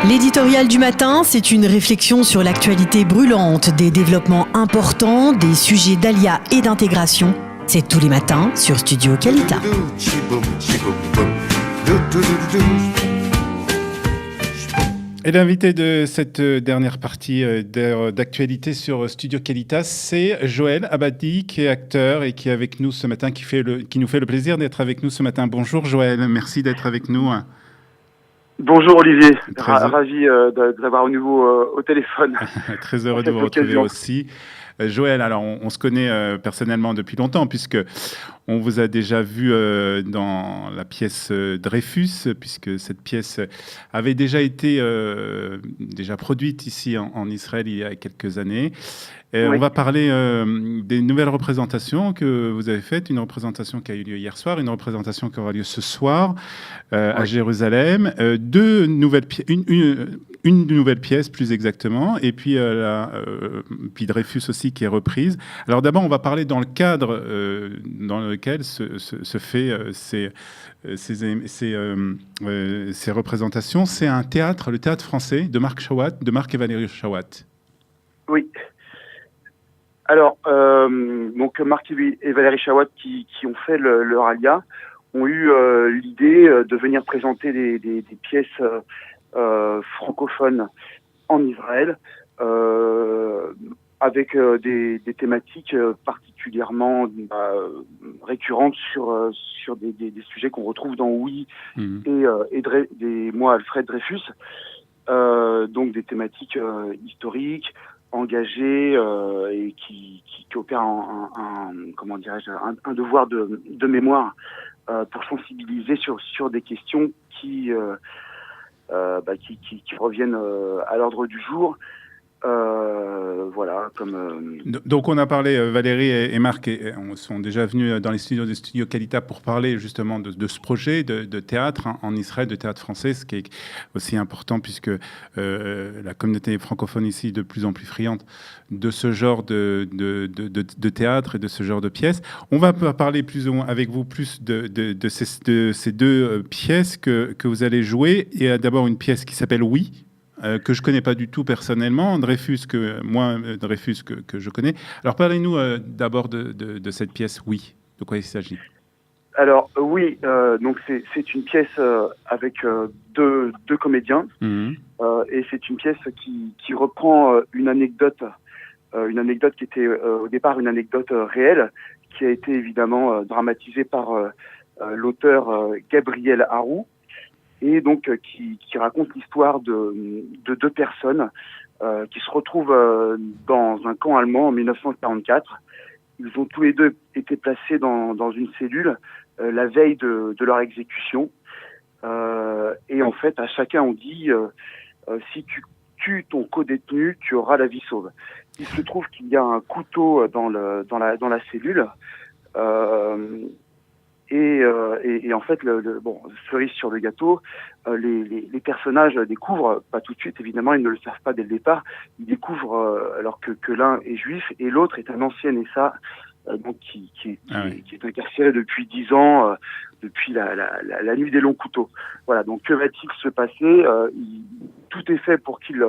L'éditorial du matin, c'est une réflexion sur l'actualité brûlante, des développements importants, des sujets d'ALIA et d'intégration. C'est tous les matins sur Studio Qualita. Et l'invité de cette dernière partie d'actualité sur Studio Qualitas, c'est Joël Abadi, qui est acteur et qui est avec nous ce matin, qui nous fait le plaisir d'être avec nous ce matin. Bonjour Joël, merci d'être avec nous. Bonjour Olivier, ravi de vous avoir au nouveau au téléphone. Très heureux de vous retrouver aussi. Joël, alors on se connaît personnellement depuis longtemps, puisque on vous a déjà vu dans la pièce Dreyfus, puisque cette pièce avait déjà été produite ici en Israël il y a quelques années. Oui. On va parler des nouvelles représentations que vous avez faites, une représentation qui a eu lieu hier soir, une représentation qui aura lieu ce soir à Jérusalem, une nouvelle pièce plus exactement, et puis, puis Dreyfus aussi qui est reprise. Alors d'abord, on va parler dans le cadre dans lequel se fait ces représentations. C'est un théâtre, le théâtre français de Marc et Valérie Chawat. Oui. Alors, donc Marc et Valérie Chawat qui ont fait leur ALIA ont eu l'idée de venir présenter des pièces francophones en Israël avec des thématiques particulièrement récurrentes sur des sujets qu'on retrouve dans Oui et moi Alfred Dreyfus, donc des thématiques historiques, engagés et qui opèrent un devoir de mémoire pour sensibiliser sur des questions qui reviennent à l'ordre du jour. Voilà, Donc on a parlé, Valérie et Marc sont déjà venus dans les studios de Studio Qualita pour parler justement de ce projet de théâtre en Israël, de théâtre français, ce qui est aussi important puisque la communauté francophone ici est de plus en plus friande de ce genre de théâtre et de ce genre de pièces. On va parler plus ou moins avec vous plus de ces deux pièces que vous allez jouer. Il y a d'abord une pièce qui s'appelle Oui, que je ne connais pas du tout personnellement, Dreyfus que je connais. Alors parlez-nous d'abord de cette pièce Oui, de quoi il s'agit. Alors oui, donc c'est une pièce avec deux comédiens, et c'est une pièce qui reprend une anecdote qui était au départ une anecdote réelle, qui a été évidemment dramatisée par l'auteur Gabriel Harou, et donc qui raconte l'histoire de deux personnes qui se retrouvent dans un camp allemand en 1944. Ils ont tous les deux été placés dans une cellule la veille de leur exécution. Et en fait, à chacun on dit si tu tues ton co-détenu, tu auras la vie sauve. Il se trouve qu'il y a un couteau dans la cellule. Et en fait, cerise sur le gâteau, les personnages découvrent, pas tout de suite évidemment, ils ne le savent pas dès le départ, ils découvrent alors que l'un est juif et l'autre est un ancien Essa, donc qui est incarcéré depuis 10 ans, depuis la nuit des longs couteaux. Voilà, donc que va-t-il se passer? Tout est fait pour qu'il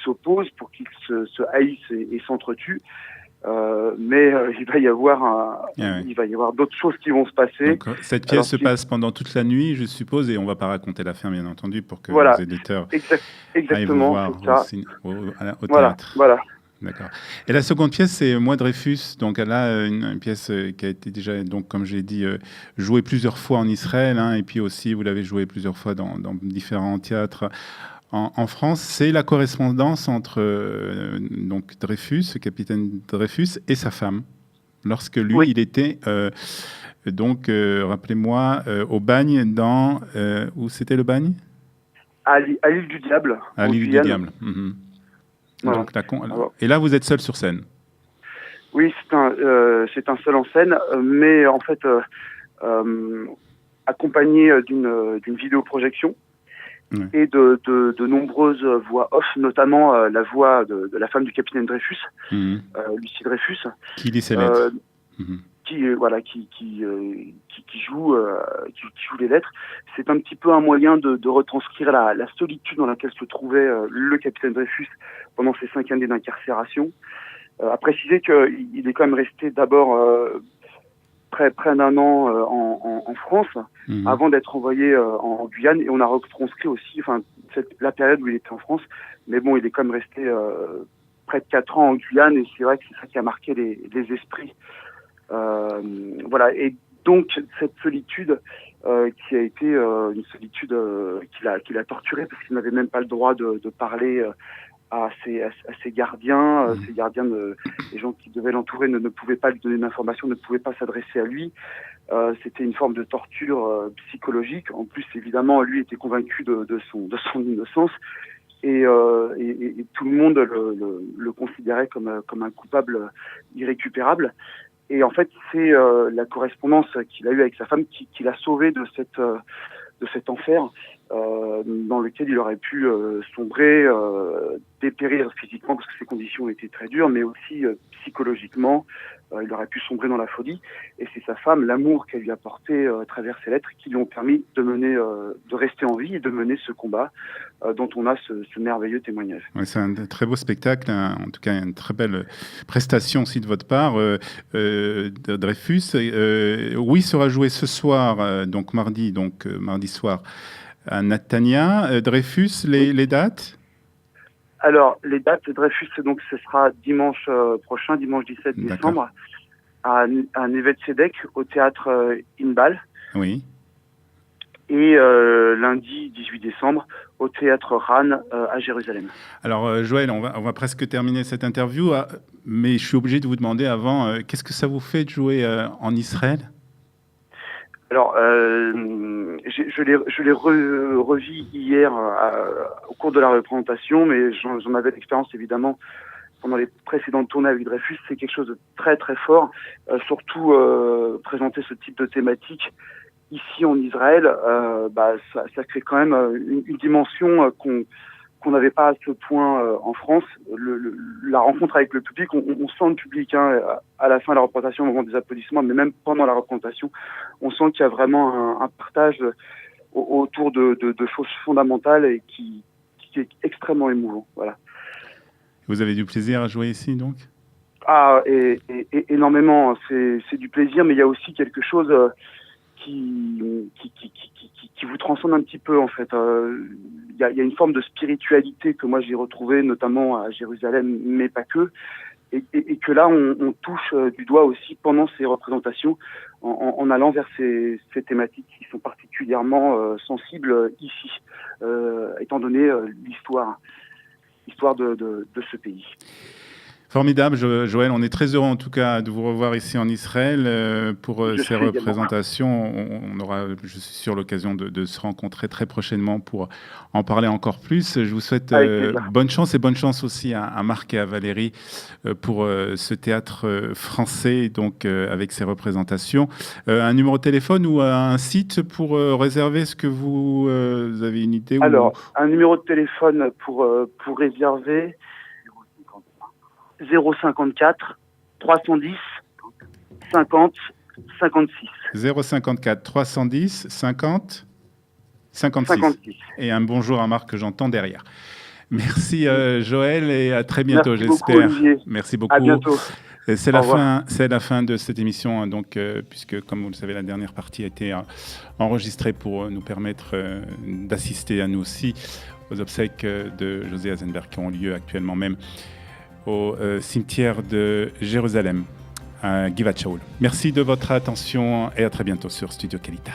s'oppose, pour qu'il se haïsse et s'entretue. Mais il va y avoir d'autres choses qui vont se passer. Donc, cette pièce se passe pendant toute la nuit, je suppose, et on ne va pas raconter la fin, bien entendu, pour que les éditeurs aillent vous voir au théâtre. Voilà. D'accord. Et la seconde pièce, c'est Moi Dreyfus. Donc, elle a une pièce qui a été déjà, donc, comme j'ai dit, jouée plusieurs fois en Israël, et puis aussi, vous l'avez jouée plusieurs fois dans différents théâtres en France. C'est la correspondance entre donc Dreyfus, le capitaine Dreyfus, et sa femme, lorsque lui, il était, rappelez-moi, au bagne où c'était le bagne ? À l'île du Diable. À l'île du Diable. Voilà. Donc, et là, vous êtes seul sur scène. Oui, c'est un seul en scène, mais en fait, accompagné d'une vidéoprojection et de nombreuses voix off, notamment la voix de la femme du capitaine Dreyfus, Lucie Dreyfus. Qui lit ses lettres. qui joue les lettres. C'est un petit peu un moyen de retranscrire la solitude dans laquelle se trouvait le capitaine Dreyfus pendant ces 5 années d'incarcération. À préciser qu'il est quand même resté d'abord près d'un an en France, avant d'être envoyé en Guyane, et on a retranscrit aussi la période où il était en France. Mais bon, il est quand même resté près de 4 ans en Guyane, et c'est vrai que c'est ça qui a marqué les esprits. Voilà. Et donc cette solitude qui a été une solitude qui l'a torturé, parce qu'il n'avait même pas le droit de parler à ses gardiens. Ces gardiens, les gens qui devaient l'entourer ne pouvaient pas lui donner d'informations, ne pouvaient pas s'adresser à lui. C'était une forme de torture psychologique. En plus, évidemment, lui était convaincu de son innocence. Et tout le monde le considérait comme un coupable irrécupérable. Et en fait, c'est la correspondance qu'il a eue avec sa femme qui l'a sauvé de cet enfer dans lequel il aurait pu sombrer, dépérir physiquement parce que ses conditions étaient très dures, mais aussi psychologiquement, il aurait pu sombrer dans la folie. Et c'est sa femme, l'amour qu'elle lui a porté à travers ses lettres, qui lui ont permis de rester en vie et de mener ce combat dont on a ce merveilleux témoignage. Ouais, c'est un très beau spectacle, en tout cas une très belle prestation aussi de votre part, de Dreyfus. Oui, sera joué ce soir, donc mardi soir, à Netanya. Dreyfus, les dates ? Alors, les dates, Dreyfus, donc ce sera dimanche prochain, dimanche 17 décembre, à Neve Tzedek, au théâtre Inbal. Oui. Et lundi 18 décembre, au théâtre RAN à Jérusalem. Alors, Joël, on va presque terminer cette interview, mais je suis obligé de vous demander avant, qu'est-ce que ça vous fait de jouer en Israël ? Alors, je l'ai revu hier au cours de la représentation, mais j'en avais l'expérience évidemment pendant les précédentes tournées avec Dreyfus. C'est quelque chose de très très fort, surtout présenter ce type de thématique ici en Israël, ça crée quand même une dimension qu'on n'avait pas à ce point en France. La rencontre avec le public, on sent le public à la fin de la représentation, au moment des applaudissements, mais même pendant la représentation, on sent qu'il y a vraiment un partage autour de choses fondamentales et qui est extrêmement émouvant. Voilà. Vous avez du plaisir à jouer ici, donc ? Et énormément. C'est du plaisir, mais il y a aussi quelque chose qui vous transcende un petit peu, en fait. Il y a une forme de spiritualité que moi j'ai retrouvée, notamment à Jérusalem, mais pas que, et que là on touche du doigt aussi pendant ces représentations, en allant vers ces thématiques qui sont particulièrement sensibles ici, étant donné l'histoire de ce pays. Formidable, Joël. On est très heureux en tout cas de vous revoir ici en Israël pour ces représentations. On aura, je suis sûr, l'occasion de se rencontrer très prochainement pour en parler encore plus. Je vous souhaite bonne chance, et bonne chance aussi à Marc et à Valérie pour ce théâtre français, donc avec ces représentations. Un numéro de téléphone ou un site pour réserver ce que vous avez une idée? Alors, un numéro de téléphone pour réserver... 054 310 50 56. 054 310 50 56. Et un bonjour à Marc que j'entends derrière. Merci Joël, et à très bientôt, j'espère. Merci beaucoup. À bientôt. C'est la fin de cette émission, donc, puisque, comme vous le savez, la dernière partie a été enregistrée pour nous permettre d'assister à nous aussi aux obsèques de José Eisenberg qui ont lieu actuellement même au cimetière de Jérusalem, à Givat Shaul. Merci de votre attention et à très bientôt sur Studio Kalita.